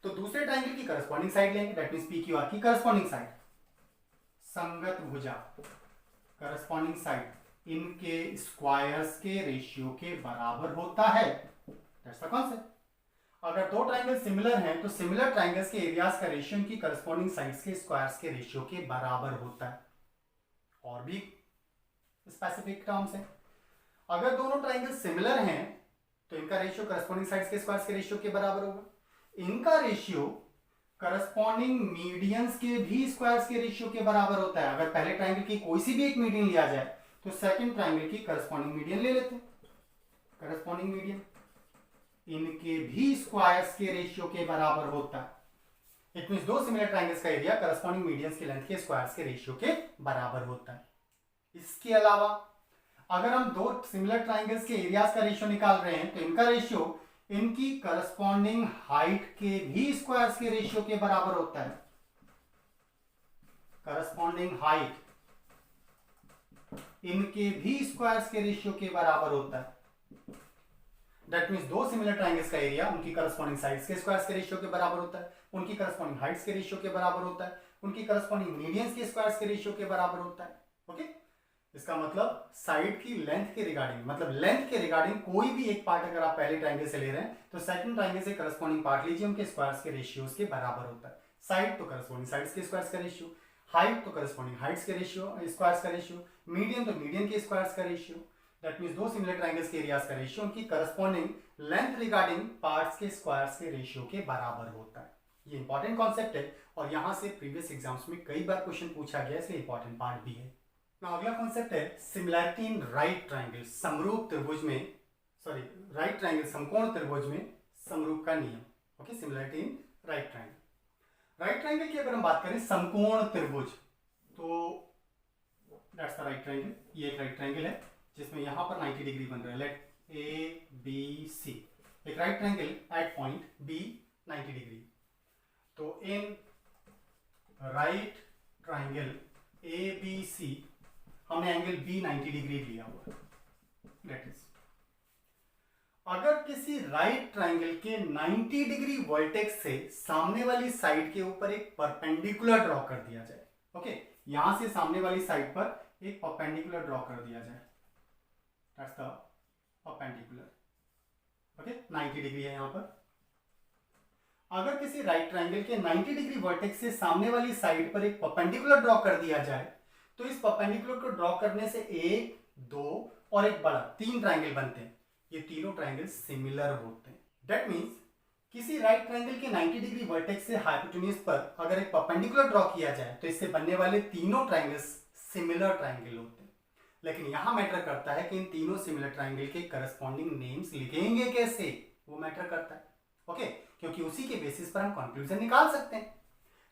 तो दूसरे ट्राइंगल की करस्पॉन्डिंग साइड लेंगे, that means P Q are की करस्पॉन्डिंग साइड, संगत भुजा करस्पॉन्डिंग साइड इनके स्क्वायर्स के रेशियो के बराबर होता है। That's the concept. अगर दो ट्राइंगल सिमिलर हैं तो सिमिलर ट्राइंगल्स के एरियाज का रेशियो की करस्पॉन्डिंग साइड्स के स्क्वायर्स के रेशियो के बराबर होता है। और भी स्पेसिफिक टर्म्स है, अगर दोनों ट्राइंगल सिमिलर हैं तो इनका रेशियो करस्पॉन्डिंग साइड्स के स्क्वायर्स के रेशियो के बराबर होगा। इनका रेशियो करस्पॉन्डिंग मीडियंस के भी स्क्वायर्स के रेशियो के बराबर होता है। अगर पहले ट्राइंगल की कोई सी भी एक मीडियन लिया जाए तो सेकंड ट्राइंगल की करस्पॉन्डिंग मीडियन ले लेते हैं, करस्पॉन्डिंग मीडियन इनके भी स्क्वायर्स के रेशियो के बराबर होता है। इट मींस दो सिमिलर ट्राइंगल्स का एरिया करस्पॉन्डिंग मीडियंस की लेंथ के स्क्वायर्स के रेशियो के बराबर होता है। इसके अलावा अगर हम दो सिमिलर ट्राइंगल्स के एरियाज का रेशियो निकाल रहे हैं तो इनका रेशियो इनकी करस्पॉन्डिंग हाइट के भी स्क्वायर्स के रेशियो के बराबर होता है। करस्पॉन्डिंग हाइट इनके भी स्क्वायर्स के रेशियो के बराबर होता है। दैट मींस दो सिमिलर ट्राइंगल्स का एरिया उनकी करस्पॉन्डिंग साइड्स के स्क्वायर्स के रेशियो के बराबर होता है, उनकी करस्पॉन्डिंग हाइट्स के रेशियो के बराबर होता है, उनकी करस्पॉन्डिंग मीडियंस के स्क्वायर्स के रेशियो के बराबर होता है। ओके, इसका मतलब साइड की लेंथ के रिगार्डिंग, मतलब लेंथ के रिगार्डिंग कोई भी एक पार्ट अगर आप पहले ट्राइंगल से ले रहे हैं तो सेकंड ट्राइंगल से करस्पॉन्डिंग पार्ट लीजिए, उनके स्क्वायर्स के रेशियोज के बराबर होता है। साइड तो करस्पॉन्डिंग साइड्स के स्क्वायर्स का रेशियो, हाइट तो करस्पॉन्डिंग हाइट्स के रेशियो स्क्वायर्स का रेशियो, मीडियन तो मीडियन के स्क्वायर्स का रेशियो। दैट मींस दो सिमिलर ट्राइंगल्स के एरियाज का रेशियो उनकी करस्पॉन्डिंग लेंथ रिगार्डिंग पार्ट्स के स्क्वायर्स के रेशियो के बराबर होता है। ये इंपॉर्टेंट कॉन्सेप्ट है और यहां से प्रीवियस एग्जाम्स में कई बार क्वेश्चन पूछा गया, इसलिए इंपॉर्टेंट पार्ट भी है। ना अगला कॉन्सेप्ट है सिमिलैरिटी इन राइट ट्राइंगल, समरूप त्रिभुज में, सॉरी राइट ट्राइंगल समकोण त्रिभुज में समरूप का नियम। ओके, सिमिलैरिटी इन राइट ट्राइंगल। राइट ट्राइंगल की अगर हम बात करें समकोण त्रिभुज, तो दैट्स द राइट ट्राइंगल। ये एक राइट ट्राइंगल है जिसमें यहां पर 90 डिग्री बन रहा है। लेट ए बी सी, एक right triangle at point B 90 degree. तो in right triangle A B C हमने एंगल बी 90 डिग्री लिया हुआ है। लेट इज, अगर किसी राइट ट्राइंगल के 90 डिग्री वर्टेक्स से सामने वाली साइड के ऊपर एक परपेंडिकुलर ड्रॉ कर दिया जाए। ओके, यहां से सामने वाली साइड पर एक परपेंडिकुलर ड्रॉ कर दिया जाए, that's the perpendicular. Okay, 90 degree है यहां पर। अगर किसी राइट ट्राइंगल के 90 डिग्री वर्टेक्स से सामने वाली साइड पर एक परपेंडिकुलर ड्रॉ कर दिया जाए तो इस परपेंडिकुलर को ड्रॉ करने से एक, दो और एक बड़ा, तीन ट्राइंगल बनते हैं। ये तीनों ट्राइंगल सिमिलर होते हैं। दैट मींस किसी राइट ट्रायंगल के 90 डिग्री वर्टेक्स से हाइपोटेन्यूज पर अगर एक परपेंडिकुलर ड्रॉ किया जाए तो इससे बनने वाले तीनों ट्रायंगल्स सिमिलर ट्रायंगल होते हैं। लेकिन यहां मैटर करता है कि इन तीनों सिमिलर ट्रायंगल के करस्पॉन्डिंग नेम्स लिखेंगे कैसे, वो मैटर करता है। ओके, क्योंकि उसी के बेसिस पर हम कंक्लूजन निकाल सकते हैं।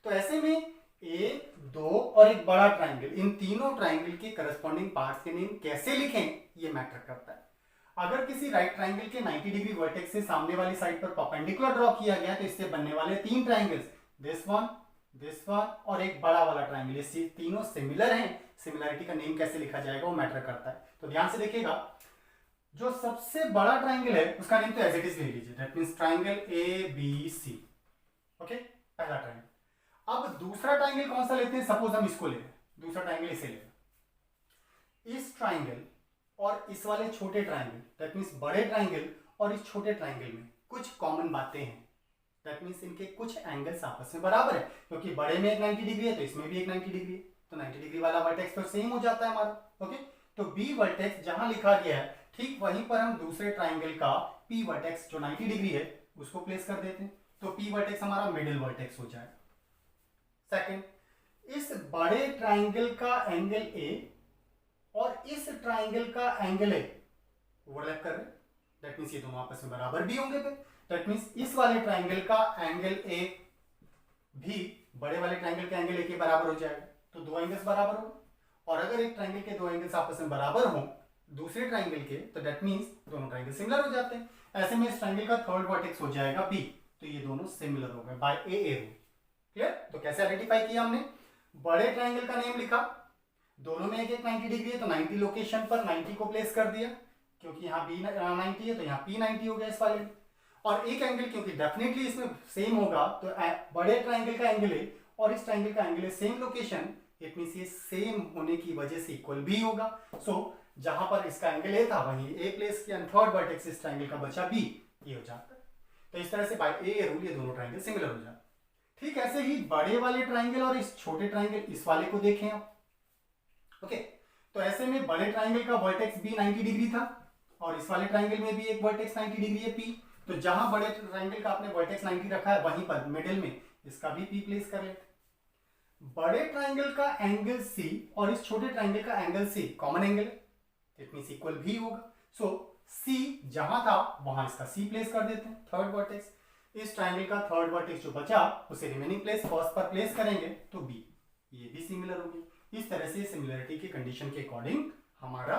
तो ऐसे में एक, दो और एक बड़ा ट्रायंगल, इन तीनों ट्रायंगल के करस्पॉन्डिंग पार्ट्स के नेम कैसे लिखें ये मैटर करता है। अगर किसी राइट ट्रायंगल के 90 डिग्री वर्टेक्स से सामने वाली साइड पर परपेंडिकुलर ड्रॉ किया गया तो इससे बनने वाले तीन ट्रायंगल्स, दिस वन और एक बड़ा वाला ट्रायंगल, ये तीनों सिमिलर हैं। सिमिलरिटी का नेम कैसे लिखा जाएगा वो मैटर करता है। तो ध्यान से देखिएगा, जो सबसे बड़ा ट्रायंगल है उसका नेम तो एज इट इज ले लीजिए, that means triangle ABC। Okay, पहला ट्रायंगल। अब दूसरा ट्रायंगल कौन सा लेते हैं, सपोज हम इसको ले लें, दूसरा ट्रायंगल इसे ले। इस ट्रायंगल और इस वाले छोटे ट्रायंगल, दैट मींस बड़े ट्रायंगल और इस छोटे ट्रायंगल में कुछ कॉमन बातें हैं। दैट मींस इनके कुछ एंगल्स आपस में बराबर है, क्योंकि बड़े में एक 90 डिग्री है तो इसमें भी एक 90 डिग्री है, तो 90 डिग्री वाला वर्टेक्स तो सेम हो जाता है हमारा। ओके, तो B वर्टेक्स जहां लिखा गया है ठीक वहीं पर हम दूसरे ट्रायंगल का P वर्टेक्स जो 90 डिग्री है उसको प्लेस कर देते हैं, तो P वर्टेक्स हमारा मिडिल वर्टेक्स हो जाएगा। सेकंड, इस बड़े ट्रायंगल का एंगल A और इस ट्रायंगल का एंगल A ओवरलैप कर रहे हैं, दैट मींस ये दोनों आपस में बराबर भी होंगे। दैट मींस इस वाले ट्रायंगल का एंगल A भी बड़े वाले ट्रायंगल के एंगल A के बराबर हो जाएगा, तो दो एंगल्स बराबर हो। और अगर एक ट्रायंगल के दो एंगल्स आपस में बराबर हो दूसरे ट्रायंगल के, तो दैट मींस दोनों ट्रायंगल सिमिलर हो जाते हैं। ऐसे में इस ट्रायंगल का थर्ड वर्टेक्स हो जाएगा B, तो ये दोनों सिमिलर हो गए बाय AA रूल। क्लियर? तो कैसे आइडेंटिफाई किया हमने, बड़े ट्रायंगल का नेम लिखा, दोनों में एक एक 90 डिग्री है तो 90 लोकेशन पर 90 को प्लेस कर दिया, क्योंकि यहाँ B 90 है तो यहाँ P 90 हो गया इस वाले में। और एक एंगल क्योंकि डेफिनेटली इसमें सेम होगा तो बड़े ट्रायंगल का एंगल है और इस ट्रायंगल का एंगल है सेम लोकेशन, इट मींस ये सेम होने की वजह से इक्वल भी होगा। सो जहां पर इसका एंगल A था वहीं A प्लेस किया, थर्ड वर्टेक्स इस ट्रायंगल का बचा B, ये हो जाता है। तो इस तरह से बाय AA रूल ये दोनों ट्रायंगल सिमिलर हो जाते हैं। ठीक ऐसे ही बड़े वाले ट्रायंगल और इस छोटे ट्रायंगल इस वाले को देखें आप। ओके, तो ऐसे में बड़े ट्रायंगल का वर्टेक्स B 90 डिग्री था और इस वाले ट्रायंगल में भी एक वर्टेक्स 90 डिग्री है P, तो जहां बड़े ट्रायंगल का आपने वर्टेक्स 90 रखा है वहीं पर मिडिल में इसका भी P प्लेस कर लेते। बड़े ट्रायंगल का एंगल C और इस छोटे ट्रायंगल का एंगल C कॉमन एंगल है, इट मींस इक्वल भी होगा। सो C जहां था वहां इसका C प्लेस कर देते हैं, थर्ड वर्टेक्स। इस ट्रायंगल का थर्ड वर्टेक्स जो बचा उसे रिमेनिंग प्लेस फर्स्ट पर प्लेस करेंगे तो B, ये भी सिमिलर होगी। इस तरह से सिमिलरिटी की कंडीशन के अकॉर्डिंग हमारा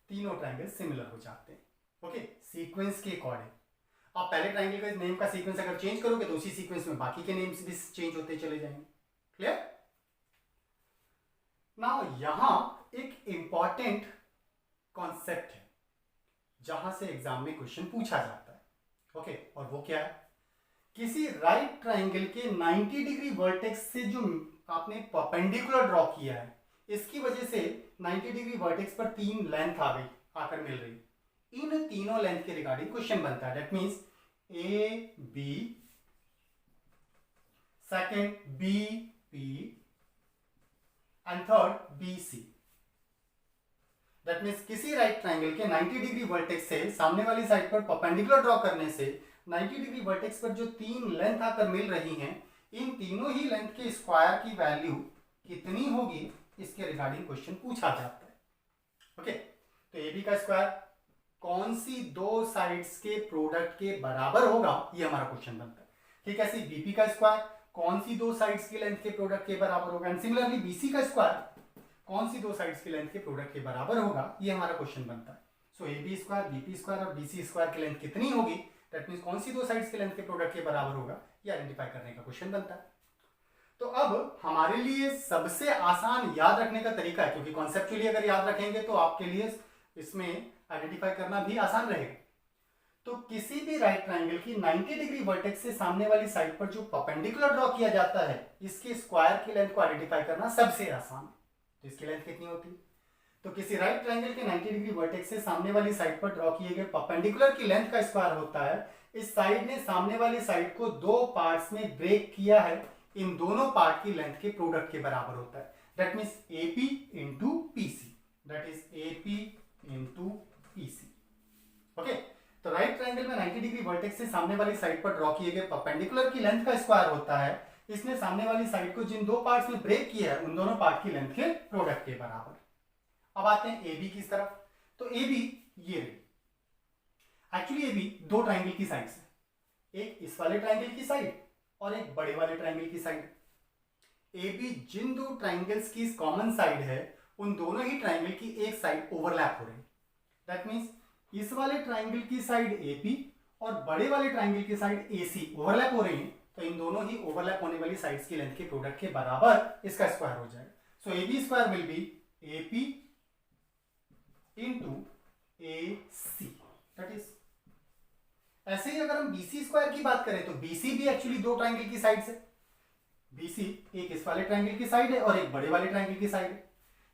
तीनों ट्रायंगल सिमिलर हो जाते हैं। ओके, सीक्वेंस के अकॉर्डिंग आप पहले ट्रायंगल का नेम का सीक्वेंस अगर चेंज करोगे तो उसी सीक्वेंस में बाकी के नेम्स भी चेंज होते चले जाएंगे। क्लियर? नाउ यहां एक इंपॉर्टेंट कॉन्सेप्ट है जहां से एग्जाम में क्वेश्चन पूछा जाता है। ओके, और वो क्या है, किसी राइट ट्रायंगल के 90 डिग्री वर्टेक्स से जो आपने परपेंडिकुलर ड्रॉ किया है इसकी वजह से 90 डिग्री वर्टेक्स पर तीन लेंथ आ गई आकर मिल रही, इन तीनों लेंथ के रिगार्डिंग क्वेश्चन बनता है। That means AB, second BP and third BC। That means किसी राइट ट्रायंगल के 90 डिग्री वर्टेक्स से सामने वाली साइड पर परपेंडिकुलर ड्रॉ करने से 90 डिग्री वर्टेक्स पर जो तीन लेंथ आकर मिल रही हैं इन तीनों ही लेंथ के स्क्वायर की वैल्यू कितनी होगी इसके रिगार्डिंग क्वेश्चन पूछा जाता है। ओके, तो AB का स्क्वायर कौन सी दो साइड्स के प्रोडक्ट के बराबर होगा ये हमारा क्वेश्चन बनता है। ठीक है, ऐसे BP का स्क्वायर कौन सी दो साइड्स की लेंथ के प्रोडक्ट के बराबर होगा, एंड सिमिलरली BC का स्क्वायर कौन सी दो साइड्स की लेंथ के प्रोडक्ट के बराबर होगा, ये हमारा क्वेश्चन बनता है। सो AB स्क्वायर, BP स्क्वायर और BC स्क्वायर की लेंथ कितनी होगी, दैट मींस कौन सी दो साइड्स की लेंथ के प्रोडक्ट के बराबर होगा, ये आइडेंटिफाई करने का क्वेश्चन बनता है। तो अब हमारे लिए सबसे आसान याद रखने का तरीका है, क्योंकि कॉन्सेप्चुअली अगर याद रखेंगे तो आपके लिए इसमें आइडेंटिफाई करना भी आसान रहेगा। तो किसी भी राइट ट्रायंगल की 90 डिग्री वर्टेक्स से सामने वाली साइड पर जो परपेंडिकुलर ड्रॉ किया जाता है इसके स्क्वायर की लेंथ को आइडेंटिफाई करना सबसे आसान है। तो इसकी लेंथ कितनी होती है, तो किसी राइट ट्रायंगल के 90 डिग्री वर्टेक्स से सामने वाली साइड पर ड्रॉ किए गए परपेंडिकुलर की लेंथ का स्क्वायर होता है इस साइड ने सामने वाली साइड को दो पार्ट्स में ब्रेक किया है, इन दोनों पार्ट की लेंथ के प्रोडक्ट के बराबर होता है। That means AP into PC, that is AP into PC। Okay, तो राइट ट्रायंगल में 90 डिग्री वर्टेक्स से सामने वाली साइड पर ड्रॉ किए गए परपेंडिकुलर की लेंथ का स्क्वायर होता है। इसने सामने वाली साइड को जिन दो पार्ट्स में ब्रेक किया है उन दोनों पार्ट की लेंथ के प्रोडक्ट के बराबर। अब आते हैं ए बी की तरफ। तो ए बी ये रही, एक्चुअली ए बी दो ट्राइंगल की साइड्स है, एक इस वाले ट्राइंगल की साइड और एक बड़े वाले ट्राइंगल की साइड। ए बी जिन दो ट्राइंगल्स की कॉमन साइड है उन दोनों ही ट्राइंगल की एक साइड ओवरलैप हो रही है। दैट मीन्स इस वाले ट्राइंगल की साइड ए पी और बड़े वाले ट्राइंगल की साइड ए सी ओवरलैप हो रही है, तो इन दोनों ही ओवरलैप होने वाली साइड्स की लेंथ के प्रोडक्ट के बराबर इसका स्क्वायर हो जाएगा। So A B square will be A P into A C, that is. ऐसे ही अगर हम बीसी स्क्वायर की बात करें तो बीसी भी एक्चुअली दो ट्राइंगल की साइड है। बीसी एक इस वाले ट्राइंगल की साइड है और एक बड़े वाले ट्राइंगल की साइड है।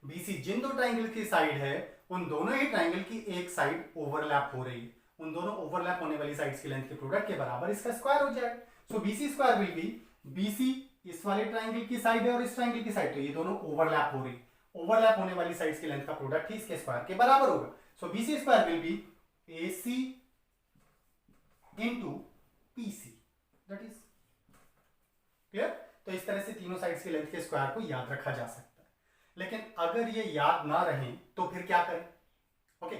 बीसी जिन दो ट्राइंगल की साइड है उन दोनों ही ट्राइंगल की एक साइड ओवरलैप हो रही है, उन दोनों ओवरलैप होने वाली साइड्स की लेंथ के प्रोडक्ट के बराबर इसका स्क्वायर हो जाएगा। So BC square will be BC इस वाले ट्राइंगल की साइड है और इस ट्राइंगल की साइड, तो ये दोनों ओवरलैप हो रही है, ओवरलैप होने वाली साइड्स की लेंथ का प्रोडक्ट ही इसके स्क्वायर के बराबर होगा। So BC square will be AC into PC, that is clear. तो इस तरह से तीनों साइड्स की लेंथ के स्क्वायर को याद रखा जा सकता है। लेकिन अगर ये याद ना रहे तो फिर क्या करें? ओके,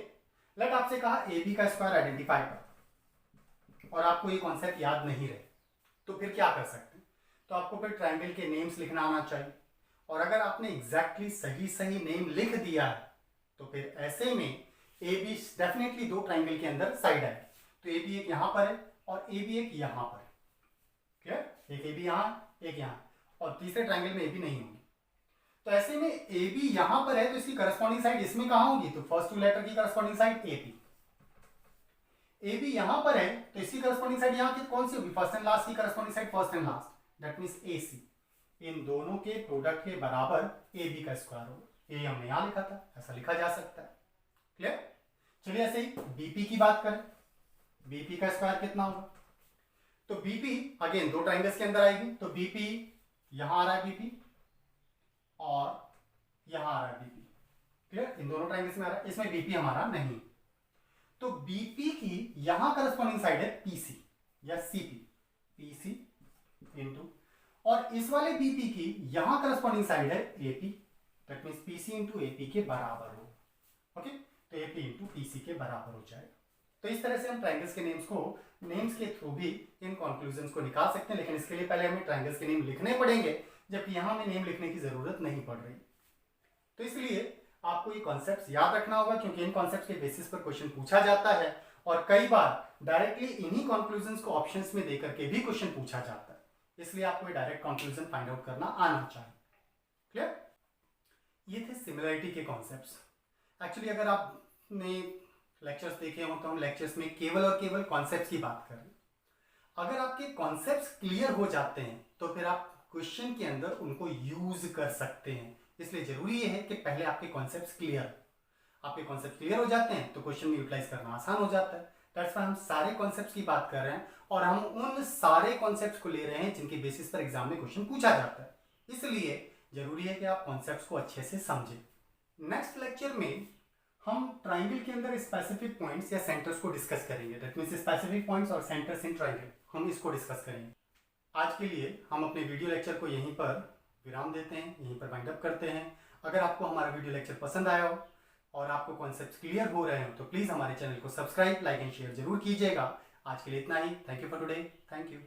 लेट आपसे कहा ए बी का स्क्वायर आइडेंटिफाई कर और आपको ये कॉन्सेप्ट याद नहीं रहे, तो फिर क्या कर सकते हैं? तो आपको फिर ट्राइंगल के नेम्स लिखना आना चाहिए, और अगर आपने एग्जैक्टली सही नेम लिख दिया है तो फिर ऐसे में ए बी डेफिनेटली दो ट्राइंगल के अंदर साइड है। तो ए बी एक यहां पर है और ए बी एक यहां पर है, क्लियर। एक ए बी यहां, एक यहां, और तीसरे ट्राइंगल में ए बी नहीं होंगे। तो ऐसे में ए बी यहां पर है तो इसकी करस्पॉन्डिंग साइड इसमें कहां होगी? तो फर्स्ट टू लेटर की corresponding side A B. A B यहां पर है तो इसकी करस्पॉन्डिंग साइड यहां की कौन सी होगी? फर्स्ट एंड लास्ट की corresponding side first and last, that means A C. इन दोनों के प्रोडक्ट के बराबर ए बी का स्क्वायर होगा। ये हमने यहां लिखा था, ऐसा लिखा जा सकता है, क्लियर। चलिए ऐसे ही बीपी की बात करें। बीपी का स्क्वायर कितना होगा? तो बीपी अगेन दो ट्राइंगल्स के अंदर आएगी, तो बीपी यहां आ रहा है बीपी और यहां आ रहा है बीपी, क्लियर। इन दोनों ट्राइंगल्स में आ रहा है, इसमें बीपी हमारा नहीं। तो बीपी की यहां करस्पॉन्डिंग साइड है पीसी या सीपी, पीसी इंटू, और इस वाले बीपी की यहां करस्पॉन्डिंग साइड है AP, that means PC into AP के बराबर हो। ओके, तो एपी इंटू पीसी के बराबर हो जाएगा। तो इस तरह से हम ट्राइंगल्स के नेम्स के थ्रू भी इन कंक्लूजन्स को निकाल सकते हैं, लेकिन इसके लिए पहले हमें ट्राइंगल्स के नेम लिखने पड़ेंगे, जबकि यहां में नेम लिखने की जरूरत नहीं पड़ रही। तो इसलिए आपको ये कॉन्सेप्ट्स याद रखना होगा, क्योंकि इन कॉन्सेप्ट्स के बेसिस पर क्वेश्चन पूछा जाता है, और कई बार डायरेक्टली इन्हीं कंक्लूजन्स को ऑप्शंस में देकर के भी क्वेश्चन पूछा जाता है। इसलिए आपको डायरेक्ट कंक्लूजन फाइंड आउट करना आना चाहिए, क्लियर। ये थे सिमिलरिटी के कॉन्सेप्ट्स। एक्चुअली अगर आपने लेक्चर्स देखे हो तो हम लेक्चर्स में केवल और केवल कॉन्सेप्ट्स की बात कर रहे हैं। अगर आपके कॉन्सेप्ट्स क्लियर हो जाते हैं तो फिर आप क्वेश्चन के अंदर उनको यूज कर सकते हैं। इसलिए जरूरी है कि पहले आपके कॉन्सेप्ट्स क्लियर, आपके कॉन्सेप्ट क्लियर हो जाते हैं तो क्वेश्चन में यूटिलाइज करना आसान हो जाता है। दैट्स व्हाई हम सारे कॉन्सेप्ट्स की बात कर रहे हैं, और हम उन सारे कॉन्सेप्ट्स को ले रहे हैं जिनके बेसिस पर एग्जाम में क्वेश्चन पूछा जाता है। इसलिए जरूरी है कि आप कॉन्सेप्ट्स को अच्छे से समझें। नेक्स्ट लेक्चर में हम ट्राइंगल के अंदर स्पेसिफिक पॉइंट्स या सेंटर्स को डिस्कस करेंगे। दैट मींस स्पेसिफिक पॉइंट्स और सेंटर्स इन ट्राइंगल, हम इसको डिस्कस करेंगे। आज के लिए हम अपने वीडियो लेक्चर को यहीं पर विराम देते हैं, यहीं पर वाइंड अप करते हैं। अगर आपको हमारा वीडियो लेक्चर पसंद आया हो और आपको कॉन्सेप्ट्स क्लियर हो रहे हो तो प्लीज़ हमारे चैनल को सब्सक्राइब, लाइक एंड शेयर जरूर कीजिएगा। आज के लिए इतना ही। Thank you for today. Thank you.